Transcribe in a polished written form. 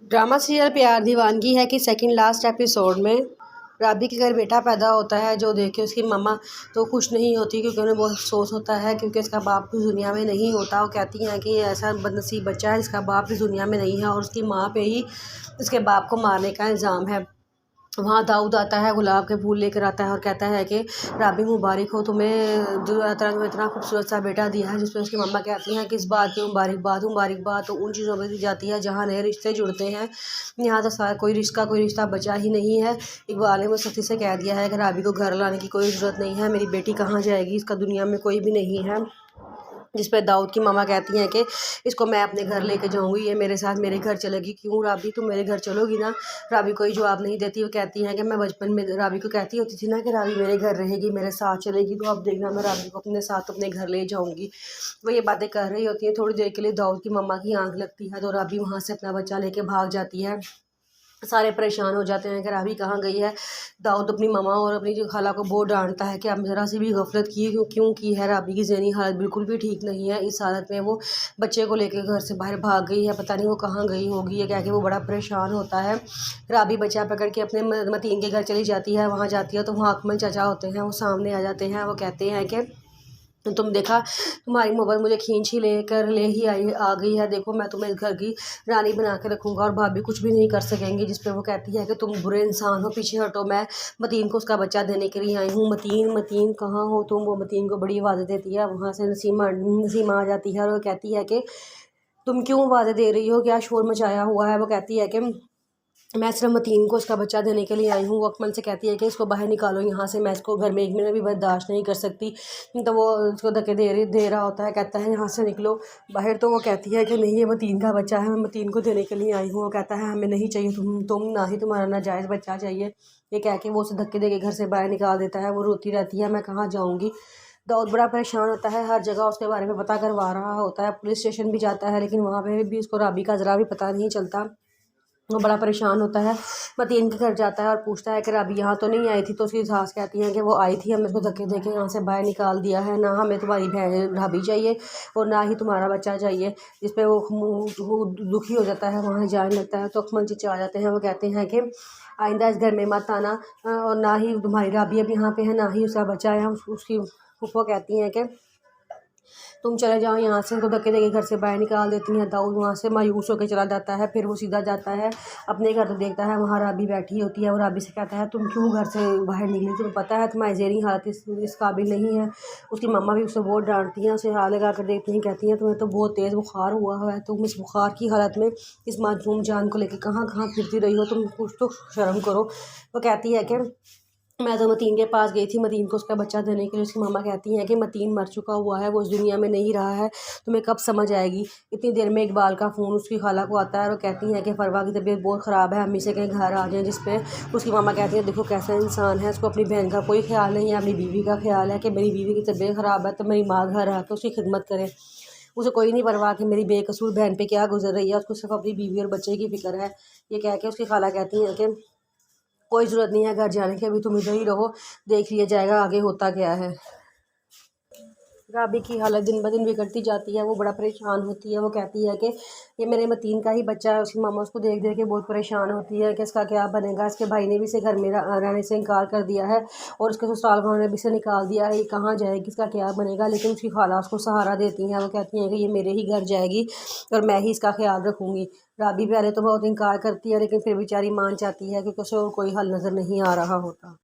Drama serial प्यार दीवानगी है कि सेकंड लास्ट एपिसोड में राबी के घर बेटा पैदा होता है, जो देख के उसकी मम्मा तो खुश नहीं होती क्योंकि उन्हें बहुत अफसोस होता है क्योंकि इसका बाप इस दुनिया में नहीं होता। वो कहती हैं कि ये ऐसा बदनसीब बच्चा है जिसका बाप इस दुनिया में नहीं है और उसकी माँ पे ही उसके बाप को मारने का इल्ज़ाम है। वहाँ दाऊद आता है, गुलाब के फूल लेकर आता है और कहता है कि राबी मुबारक हो तुम्हें, जो अल्लाह ताला ने इतना खूबसूरत सा बेटा दिया है। जिस पर उसकी मम्मा कहती हैं कि इस बात की मुबारकबाद तो उन चीज़ों में दी जाती है जहाँ नए रिश्ते जुड़ते हैं। यहाँ तो सारा कोई रिश्ता बचा ही नहीं है। इकबाल ने मुझे सख्ती से कह दिया है कि राबी को घर लाने की कोई ज़रूरत नहीं है, मेरी बेटी कहाँ जाएगी, इसका दुनिया में कोई भी नहीं है। जिस पे दाऊद की मामा कहती हैं कि इसको मैं अपने घर लेके जाऊंगी, ये मेरे साथ मेरे घर चलेगी। क्यों राबी, तुम मेरे घर चलोगी ना? राबी कोई जवाब नहीं देती। वो कहती हैं कि मैं बचपन में राबी को कहती होती थी ना कि राबी मेरे घर रहेगी, मेरे साथ चलेगी, तो अब देखना मैं राबी को अपने साथ अपने घर ले जाऊंगी। वो ये बातें कर रही होती हैं। थोड़ी देर के लिए दाऊद की मामा की आंख लगती है तो राबी वहाँ से अपना बच्चा लेके भाग जाती है। सारे परेशान हो जाते हैं कि राबी कहाँ गई है। दाऊद अपनी मामा और अपनी जो खाला को बहुत डांटता है कि अब ज़रा सी भी गफलत की क्यों की है। राबी की ज़हनी हालत बिल्कुल भी ठीक नहीं है। इस हालत में वो बच्चे को लेकर घर से बाहर भाग गई है, पता नहीं वो कहाँ गई होगी। ये कह के वो बड़ा परेशान होता है। राबी बच्चा पकड़ के अपने मतीन के घर चली जाती है। वहाँ जाती है तो वहाँ अकमल चाचा होते हैं, वो सामने आ जाते हैं। वो कहते हैं कि तुम देखा, तुम्हारी मोहब्बत मुझे खींच ही ले ही आ गई है। देखो मैं तुम्हें इस घर की रानी बना के रखूँगा और भाभी कुछ भी नहीं कर सकेंगी। जिस पे वो कहती है कि तुम बुरे इंसान हो, पीछे हटो, मैं मतीन को उसका बच्चा देने के लिए आई हूँ। मतीन मतीन कहाँ हो तुम? वो मतीन को बड़ी आवाज़ देती है। वहाँ से नसीमा आ जाती है और वो कहती है कि तुम क्यों आवाज़ें दे रही हो, क्या शोर मचाया हुआ है? वो कहती है कि मैं सिर्फ मतीन को उसका बच्चा देने के लिए आई हूँ। वो अकमल से कहती है कि इसको बाहर निकालो यहाँ से, मैं इसको घर में एक मिनट भी बर्दाश्त नहीं कर सकती। तो वो उसको धक्के दे रहा होता है, कहता है यहाँ से निकलो बाहर। तो वो कहती है कि नहीं, ये मतीन का बच्चा है, मैं मतीन को देने के लिए आई हूँ। वो कहता है हमें नहीं चाहिए, तुम ना ही तुम्हारा नाजायज़ बच्चा चाहिए। ये कह के वो उसे धक्के दे के घर से बाहर निकाल देता है। वो रोती रहती है, मैं कहाँ जाऊँगी। दाऊद बड़ा परेशान होता है, हर जगह उसके बारे में पता करवा रहा होता है, पुलिस स्टेशन भी जाता है, लेकिन वहाँ पे भी उसको राबी का ज़रा भी पता नहीं चलता। वो बड़ा परेशान होता है। मतीन के घर जाता है और पूछता है कि राबी यहाँ तो नहीं आई थी। तो उसकी सास कहती हैं कि वो आई थी, हमने उसको धक्के दे के यहाँ से बाहर निकाल दिया है। ना हमें तुम्हारी बहन राबी चाहिए और ना ही तुम्हारा बच्चा चाहिए। जिस पे वो दुखी हो जाता है, वहाँ जाने लगता है। तो अकमल चचा आ जाते हैं। वो कहते हैं कि आइंदा इस घर में मत आना और ना ही तुम्हारी राबी अब यहाँ पे है, ना ही उसका बच्चा है। उसकी फूफो कहती हैं कि तुम चले जाओ यहाँ से। तो धक्के देके घर से बाहर निकाल देती हैं। दाऊद वहाँ से मायूस होकर चला जाता है। फिर वो सीधा जाता है अपने घर। तो देखता है वहाँ राबी बैठी होती है। वो राबी से कहता है तुम क्यों घर से बाहर निकली, तुम्हें पता है तुम्हारी ज़हनी हालत इस काबिल नहीं है। उसकी मम्मा भी उसे बहुत डांटती हैं, उसे हाथ लगा कर देखती हैं, कहती हैं तुम्हें तो बहुत तेज़ बुखार हुआ है, तुम इस बुखार की हालत में इस मासूम जान को लेकर कहाँ कहाँ फिरती रही हो, तुम कुछ तो शर्म करो। वो कहती है कि मैं तो मतीन के पास गई थी, मतीन को उसका बच्चा देने के लिए। उसकी मामा कहती हैं कि मतीन मर चुका हुआ है, वो इस दुनिया में नहीं रहा है, तुम्हें कब समझ आएगी। इतनी देर में इकबाल का फ़ोन उसकी खाला को आता है और कहती हैं कि फरवा की तबीयत बहुत ख़राब है, अम्मी से कहीं घर आ जाएँ। जिस पे उसकी मामा कहती है देखो कैसा इंसान है, उसको अपनी बहन का कोई ख्याल नहीं है, अपनी बीवी का ख्याल है कि मेरी बीवी की तबीयत ख़राब है तो मेरी माँ घर आकर उसकी खिदमत करे। उसे कोई नहीं परवाह कि मेरी बेकसूर बहन पे क्या गुजर रही है, उसको सिर्फ अपनी बीवी और बच्चे की फ़िक्र है। ये कह के उसकी खाला कहती हैं कि कोई ज़रूरत नहीं है घर जाने की, अभी तुम इधर ही रहो, देख लिया जाएगा आगे होता क्या है। राबी की हालत दिन ब दिन बिगड़ती जाती है। वो बड़ा परेशान होती है। वो कहती है कि ये मेरे मतीन का ही बच्चा है। उसकी मामा उसको देख देख के बहुत परेशान होती है कि इसका क्या बनेगा। इसके भाई ने भी इसे घर में रहने से इनकार कर दिया है और उसके ससुराल वालों ने भी इसे निकाल दिया है। ये कहाँ जाएगी, इसका क्या बनेगा। लेकिन उसकी खाला उसको सहारा देती हैं। वो कहती हैं कि ये मेरे ही घर जाएगी और मैं ही इसका ख्याल रखूँगी। राबी पहले तो बहुत इनकार करती है, लेकिन फिर बेचारी मान जाती है क्योंकि उसे और कोई हल नज़र नहीं आ रहा होता।